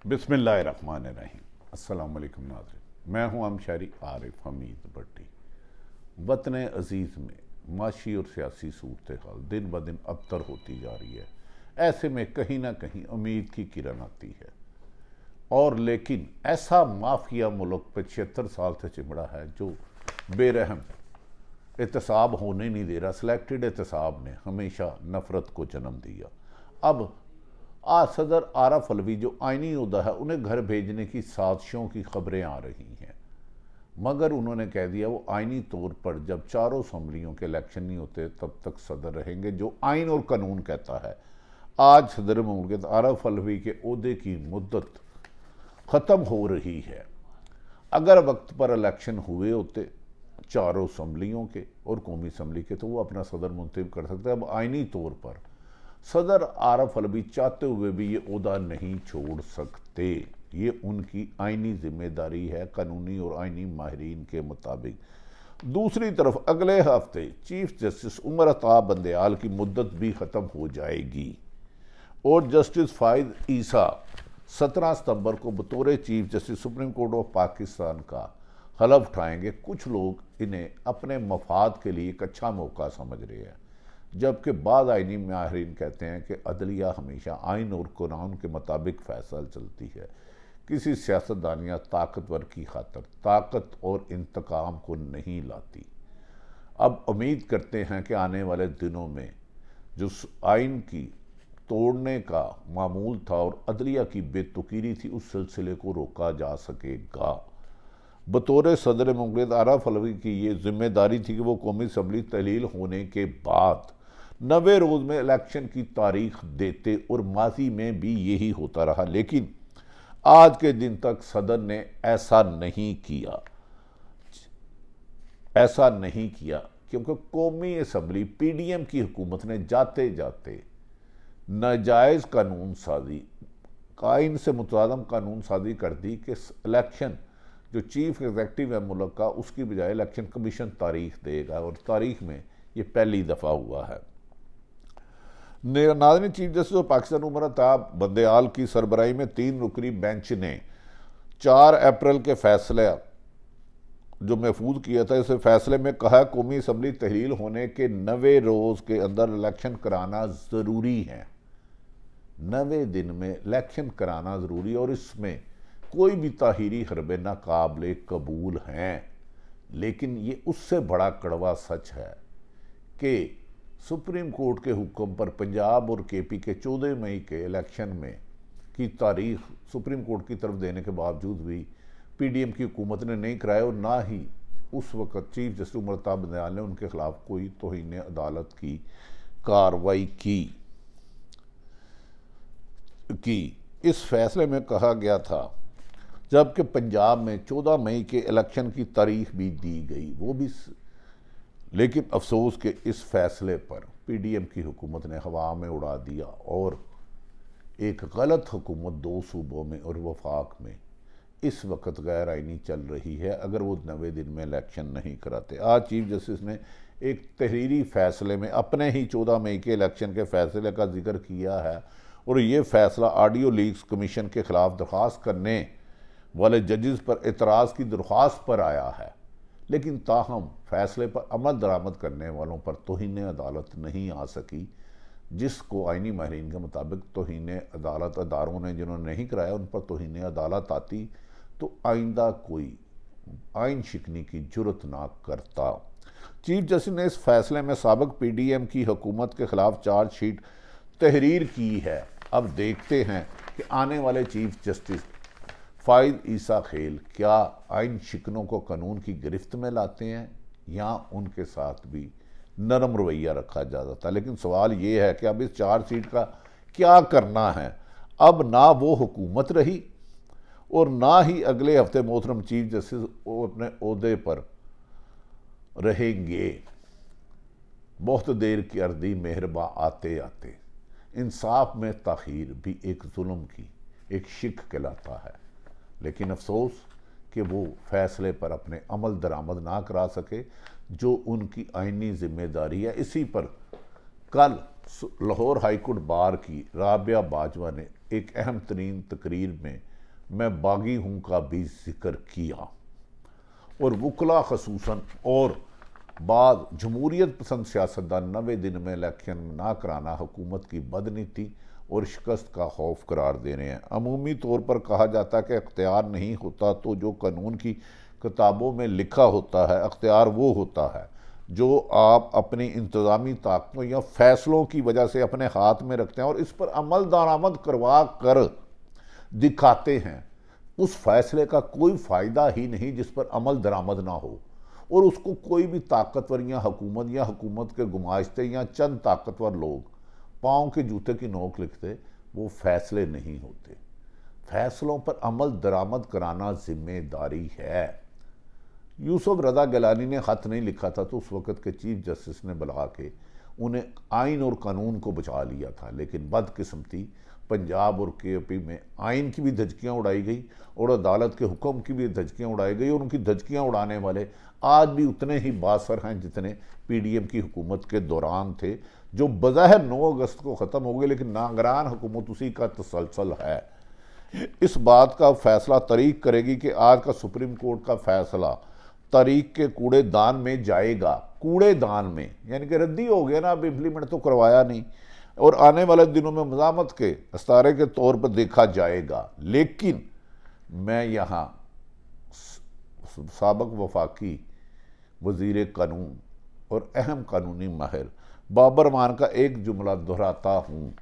बिस्मिल्लाहिर्रहमानिर्रहीम। अस्सलाम वालेकुम नाज़रीन, मैं हूं अमशारी आरिफ हमीद भट्टी। वतन अज़ीज़ में माशी और सियासी सूरत हाल दिन ब दिन अबतर होती जा रही है। ऐसे में कहीं ना कहीं उम्मीद की किरण आती है। और लेकिन ऐसा माफिया मुल्क 75 साल से चिमड़ा है जो बेरहम एहतसाब होने नहीं दे रहा। सिलेक्टेड एहतसाब ने हमेशा नफरत को जन्म दिया। अब सदर आरफ अलवी जो आइनी उहदा है, उन्हें घर भेजने की साजिशों की खबरें आ रही हैं, मगर उन्होंने कह दिया वो आइनी तौर पर जब चारों असम्बलियों के इलेक्शन नहीं होते तब तक सदर रहेंगे, जो आइन और कानून कहता है। आज सदर मुमलिकत आरफ अलवी के ओहदे की मुद्दत ख़त्म हो रही है। अगर वक्त पर इलेक्शन हुए होते चारों असम्बलियों के और कौमी असम्बली के, तो वो अपना सदर मुंतखब कर सकते हैं। अब आइनी तौर पर सदर आरफ अलवी चाहते हुए भी ये ओहदा नहीं छोड़ सकते। ये उनकी आइनी जिम्मेदारी है कानूनी और आइनी माहिरीन के मुताबिक। दूसरी तरफ अगले हफ्ते चीफ जस्टिस उमर अता बंदयाल की मुद्दत भी ख़त्म हो जाएगी और जस्टिस फायद ईसा 17 सितंबर को बतौर chief justice supreme court of Pakistan का हलफ उठाएंगे। कुछ लोग इन्हें अपने मफाद के लिए एक अच्छा मौका समझ रहे हैं, जबकि बाद आइनी माहिरीन कहते हैं कि अदलिया हमेशा आइन और कानून के मुताबिक फैसला चलती है। किसी सियासतदान या ताकतवर की खातर ताकत और इंतकाम को नहीं लाती। अब उम्मीद करते हैं कि आने वाले दिनों में जो आइन की तोड़ने का मामूल था और अदलिया की बेतुकीरी थी, उस सिलसिले को रोका जा सकेगा। बतौर सदर मुमलिकत आरफ अलवी की ये जिम्मेदारी थी कि वो कौमी असम्बली तहलील होने के बाद 90 रोज़ में इलेक्शन की तारीख देते, और माजी में भी यही होता रहा। लेकिन आज के दिन तक सदर ने ऐसा नहीं किया क्योंकि कौमी असम्बली PDM की हुकूमत ने जाते जाते नाजायज़ कानून साजी, आइन से मुतादम कानून साजी कर दी कि इलेक्शन जो चीफ एग्जेक्टिव है मुल्क का, उसकी बजाय इलेक्शन कमीशन तारीख देगा, और तारीख में ये पहली दफ़ा हुआ है। नाज़रीन, chief justice of Pakistan Umar Ata Bandial की सरबराही में 3 रुकनी बेंच ने 4 अप्रैल के फैसले जो महफूज किया था, इस फैसले में कहा कौमी असम्बली तहलील होने के 90 रोज़ के अंदर इलेक्शन कराना ज़रूरी है। 90 दिन में इलेक्शन कराना ज़रूरी, और इसमें कोई भी ताहीरी हरबे नाकाबिले कबूल हैं। लेकिन ये उससे बड़ा कड़वा सच है कि सुप्रीम कोर्ट के हुक्म पर पंजाब और KP के 14 मई के इलेक्शन में की तारीख सुप्रीम कोर्ट की तरफ देने के बावजूद भी PDM की हुकूमत ने नहीं कराया, और ना ही उस वक़्त चीफ जस्टिस उमर अता बंदयाल ने उनके खिलाफ कोई तौहीन अदालत की कार्रवाई की। इस फैसले में कहा गया था, जबकि पंजाब में 14 मई के इलेक्शन की तारीख भी दी गई, वो भी, लेकिन अफसोस के इस फैसले पर PDM की हुकूमत ने हवा में उड़ा दिया, और एक गलत हुकूमत 2 सूबों में और वफाक में इस वक्त गैर आइनी चल रही है अगर वो 90 दिन में इलेक्शन नहीं कराते। आज चीफ जस्टिस ने एक तहरीरी फैसले में अपने ही 14 मई के इलेक्शन के फैसले का जिक्र किया है, और ये फैसला ऑडियो लीक्स कमीशन के खिलाफ दरख्वास्त करने वाले जजेस पर एतराज़ की दरख्वास्त पर आया है। लेकिन ताहम फैसले पर अमल दरामद करने वालों पर तौहीन अदालत नहीं आ सकी, जिसको आइनी माहिरीन के मुताबिक तौहीन अदालत अदारों ने जिन्होंने नहीं कराया उन पर तौहीन अदालत आती तो आइंदा कोई आइन शिकनी की जुर्रत ना करता। चीफ जस्टिस ने इस फैसले में साबिक PDM की हुकूमत के खिलाफ चार्जशीट तहरीर की है। अब देखते हैं कि आने वाले चीफ जस्टिस फायद ईसा खेल क्या आइन शिकनों को कानून की गिरफ्त में लाते हैं, या उनके साथ भी नरम रवैया रखा जा सकता है। लेकिन सवाल ये है कि अब इस चार्जशीट का क्या करना है। अब ना वो हुकूमत रही और ना ही अगले हफ्ते मोहतरम चीफ जस्टिस अपने ओहदे पर रहेंगे। बहुत देर की अर्दी मेहरबा आते आते इंसाफ में ताखीर भी एक जुल्म की एक शिक कहलाता है। लेकिन अफसोस कि वो फैसले पर अपने अमल दरामद ना करा सके जो उनकी आइनी जिम्मेदारी है। इसी पर कल लाहौर हाई कोर्ट बार की राबिया बाजवा ने एक अहम तरीन तकरीर में मैं बागी हूँ का भी जिक्र किया। और वकला खसूसन और बाद जमहूरियत पसंद सियासतदान 90 दिन में इलेक्शन ना कराना हुकूमत की बदनीति और शिकस्त का खौफ करार दे रहे हैं। अमूमी तौर पर कहा जाता है कि अख्तियार नहीं होता तो जो कानून की किताबों में लिखा होता है, अख्तियार वो होता है जो आप अपनी इंतज़ामी ताकतों या फैसलों की वजह से अपने हाथ में रखते हैं और इस पर अमल दरामद करवा कर दिखाते हैं। उस फैसले का कोई फ़ायदा ही नहीं जिस पर अमल दरामद ना हो, और उसको कोई भी ताकतवर या हुकूमत के गुमाश्ते या चंद ताकतवर लोग पाँव के जूते की नोक लिखते, वो फैसले नहीं होते। फैसलों पर अमल दरामद कराना जिम्मेदारी है। यूसुफ रज़ा गिलानी ने ख़त नहीं लिखा था तो उस वक़्त के चीफ जस्टिस ने बुला के उन्हें आइन और कानून को बचा लिया था, लेकिन बदकिस्मती पंजाब और KP में आइन की भी धजकियाँ उड़ाई गई और अदालत के हुक्म की भी धजकियाँ उड़ाई गई, और उनकी धजकियाँ उड़ाने वाले आज भी उतने ही बासर हैं जितने PDM की हुकूमत के दौरान थे, जो बज़ाहिर 9 अगस्त को ख़त्म हो गए, लेकिन नागरान हुकूमत उसी का तसलसल है। इस बात का फैसला तारीख करेगी कि आज का सुप्रीम कोर्ट का फैसला तारीख के कूड़ेदान में जाएगा। कूड़ेदान में यानी कि रद्दी हो गया ना, अब इम्प्लीमेंट तो करवाया नहीं, और आने वाले दिनों में मज़ामत के अस्तारे के तौर पर देखा जाएगा। लेकिन मैं यहाँ साबिक वफाकी वज़ीर कानून और अहम कानूनी माहिर बाबर मान का एक जुमला दोहराता हूँ।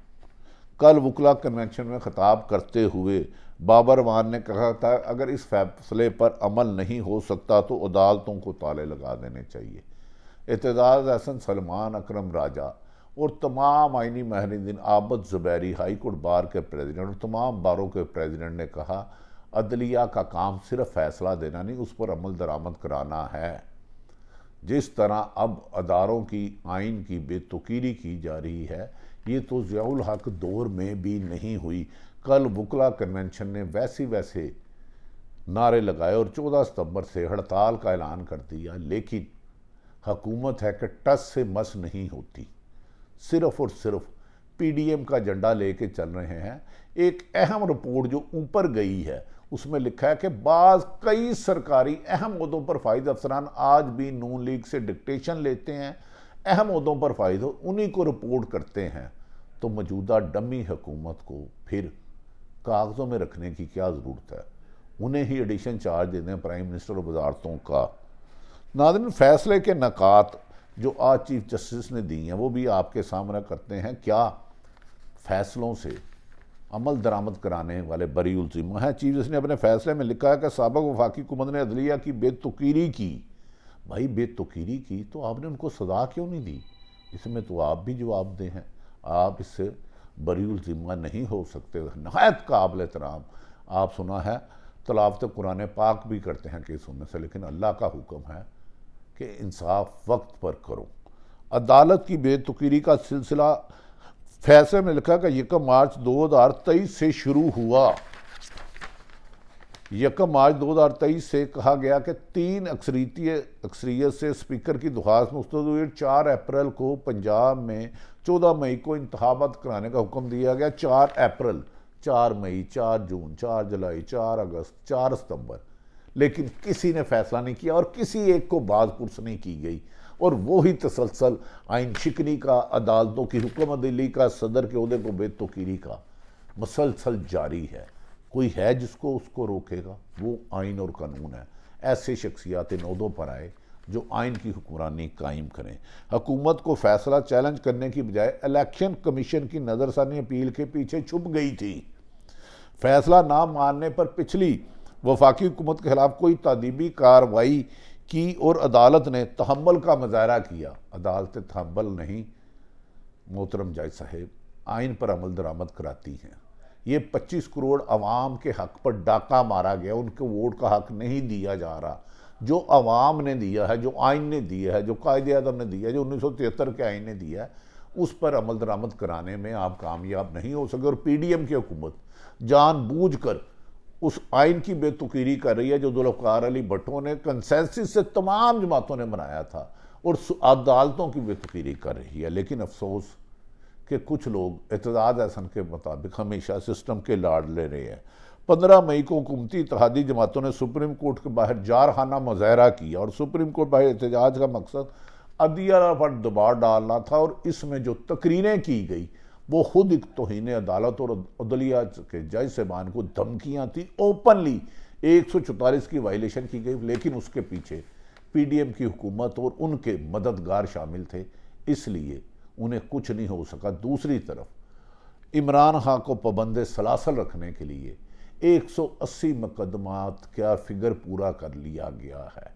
कल वकला कन्वेंशन में खिताब करते हुए बाबर मान ने कहा था, अगर इस फैसले पर अमल नहीं हो सकता तो अदालतों को ताले लगा देने चाहिए। एतजाज़ हसन, सलमान अकरम राजा और तमाम आइनी माहिरीन, आबद ज़ुबैरी हाई कोर्ट बार के प्रेसिडेंट और तमाम बारों के प्रेसिडेंट ने कहा, अदलिया का काम सिर्फ फैसला देना नहीं, उस पर अमल दरामद कराना है। जिस तरह अब अदारों की आइन की बेतुकीरी की जा रही है, ये तो ज़ियाउल हक दौर में भी नहीं हुई। कल वकला कन्वेंशन ने वैसे नारे लगाए और 14 सितंबर से हड़ताल का ऐलान कर दिया, लेकिन हुकूमत है कि टस से मस नहीं होती, सिर्फ और सिर्फ PDM का झंडा लेके चल रहे हैं। एक अहम रिपोर्ट जो ऊपर गई है उसमें लिखा है कि कई सरकारी अहम ओहदों पर फाइज अफसरान आज भी नून लीग से डिक्टेशन लेते हैं, अहम ओहदों पर फाइज हो उन्हीं को रिपोर्ट करते हैं। तो मौजूदा डमी हुकूमत को फिर कागज़ों में रखने की क्या ज़रूरत है, उन्हें ही एडिशन चार्ज दे दें प्राइम मिनिस्टर और वजारतों का। नाज़रीन, फैसले के नकात जो आज चीफ जस्टिस ने दी हैं वो भी आपके सामने करते हैं। क्या फैसलों से अमल दरामद कराने वाले बरी उल ज़िम्मा हैं? चीफ जस्टिस ने अपने फैसले में लिखा है कि साबिक वफाकी हुकूमत ने अदलिया की बेतुकीरी की। भाई, बेतुकीरी की तो आपने उनको सज़ा क्यों नहीं दी? इसमें तो आप भी जवाबदेह हैं, आप इससे बरी उल ज़िम्मा नहीं हो सकते। नहायत काबिल एहतराम आप सुना है तलावत कुरान पाक भी करते हैं केस होने से, लेकिन अल्लाह का हुक्म है कि इंसाफ वक्त पर करो। अदालत की बेतुकीरी का सिलसिला फैसले में लिखा कि 1 मार्च 2023 से शुरू हुआ। 1 मार्च 2023 से कहा गया कि 3 अक्सरियत से स्पीकर की दरख्वास्त मुस्तरद हुई। 4 अप्रैल को पंजाब में 14 मई को इंतखाबात कराने का हुक्म दिया गया। 4 अप्रैल, 4 मई, 4 जून, 4 जुलाई, 4 अगस्त, 4 सितंबर, लेकिन किसी ने फैसला नहीं किया और किसी एक को बाज़पुरस नहीं की गई। और वही तसलसल आइन शिकनी का, अदालतों की हुक्म दिल्ली का, सदर के ओहदे को बेतुकीरी का मसलसल जारी है। कोई है जिसको उसको रोकेगा? वो आइन और कानून है। ऐसे शख्सियात इन ओहदों पर आए जो आइन की हुक्मरानी कायम करें। हुकूमत को फैसला चैलेंज करने की बजाय इलेक्शन कमीशन की नज़रसानी अपील के पीछे छुप गई थी। फैसला ना मानने पर पिछली वफाकी हुकूमत के खिलाफ कोई तादीबी कार्रवाई की और अदालत ने तहम्मुल का मुजाहरा किया। अदालतें तहम्मुल नहीं मोहतरम जज साहब, आइन पर अमल दरामद कराती हैं। ये 25 करोड़ अवाम के हक पर डाका मारा गया, उनको वोट का हक नहीं दिया जा रहा जो अवाम ने दिया है, जो आइन ने दिया है, जो कायदे आज़म ने दिया है, जो 1973 के आइन ने दिया है, उस पर अमल दरामद कराने में आप कामयाब नहीं हो सके। और PDM की हुकूमत जानबूझकर उस आइन की बेतुकीरी कर रही है जो जुल्फ़िकार अली भट्टो ने कंसेंसस से तमाम जमातों ने बनाया था, और अदालतों की बेतुकीरी कर रही है। लेकिन अफसोस कि कुछ लोग एतजाज़ हसन के मुताबिक हमेशा सिस्टम के लाड ले रहे हैं। 15 मई को हुकूमती इत्तेहादी जमातों ने सुप्रीम कोर्ट के बाहर जारहाना मुजाहरा किया और सुप्रीम कोर्ट बाहर एहतजाज का मकसद अदलिया पर दबाव डालना था। और इसमें जो तकरीरें की गई वो खुद एक तौहीन अदालत और अदलिया के जज साहबान को धमकियाँ थी। ओपनली 144 की वायलेशन की गई, लेकिन उसके पीछे PDM की हुकूमत और उनके मददगार शामिल थे, इसलिए उन्हें कुछ नहीं हो सका। दूसरी तरफ इमरान खान को पाबंद सलासल रखने के लिए 180 मुकदमात का फिगर पूरा कर लिया गया है।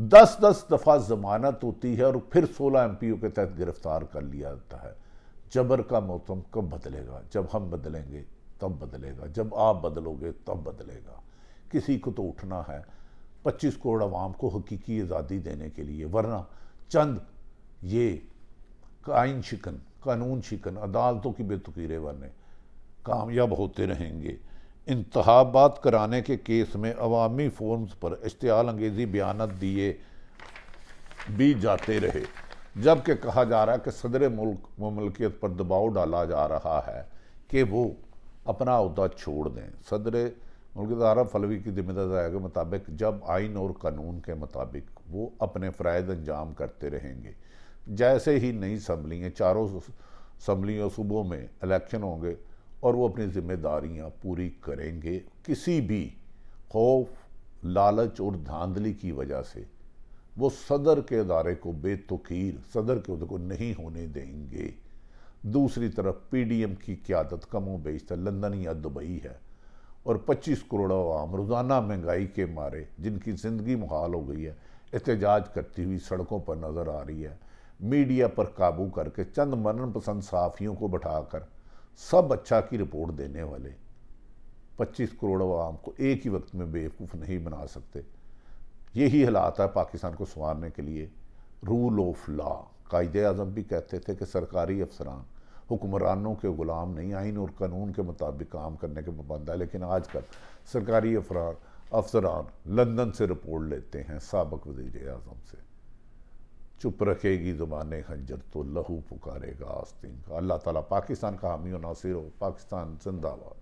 10-10 दफ़ा जमानत होती है और फिर 16 MPO के तहत गिरफ्तार कर लिया जाता है। जबर का मौसम कब बदलेगा? जब हम बदलेंगे तब बदलेगा, जब आप बदलोगे तब बदलेगा। किसी को तो उठना है 25 करोड़ आवाम को हकीकी आज़ादी देने के लिए, वरना चंद ये आइन शिकन, कानून शिकन, अदालतों की बेतुकीरे वाले कामयाब होते रहेंगे। इंतखाबात कराने के केस में अवामी फोरम्स पर इश्तियाल अंगेज़ी बयानत दिए भी जाते रहे, जबकि कहा जा रहा है कि सदर मुल्क ममलकियत पर दबाव डाला जा रहा है कि वो अपना अहदा छोड़ दें। सदर मुल्क आरफ अलवी की जिम्मेदारी के मुताबिक जब आइन और कानून के मुताबिक वो अपने फ़राइज़ अंजाम करते रहेंगे। जैसे ही नई असम्बलियाँ, चारों असम्बलियों सूबों में इलेक्शन होंगे और वो अपनी जिम्मेदारियां पूरी करेंगे, किसी भी खौफ, लालच और धांधली की वजह से वो सदर के अदारे को बेतुकीर सदर के को नहीं होने देंगे। दूसरी तरफ PDM की क़यादत कमो बेशतर लंदन या दुबई है और 25 करोड़ आवाम रोज़ाना महंगाई के मारे जिनकी ज़िंदगी मुहाल हो गई है, एहतजाज करती हुई सड़कों पर नज़र आ रही है। मीडिया पर काबू करके चंद मनन पसंद सहाफ़ियों को बैठाकर सब अच्छा की रिपोर्ट देने वाले 25 करोड़ आवाम को एक ही वक्त में बेवकूफ़ नहीं बना सकते। यही हालात है पाकिस्तान को संवारने के लिए। रूल ऑफ लॉ, कायदे आज़म भी कहते थे कि सरकारी अफसरान हुक्मरानों के ग़ुलाम नहीं, आइन और कानून के मुताबिक काम करने के पाबंद है। लेकिन आजकल सरकारी अफसरान लंदन से रिपोर्ट लेते हैं साबिक़ वज़ीर आज़म से। चुप रखेगी ज़ुबान खंजर तो लहू पुकारेगा आस्तीन का। अल्लाह ताला पाकिस्तान का हामी और नासिर हो। पाकिस्तान जिंदाबाद।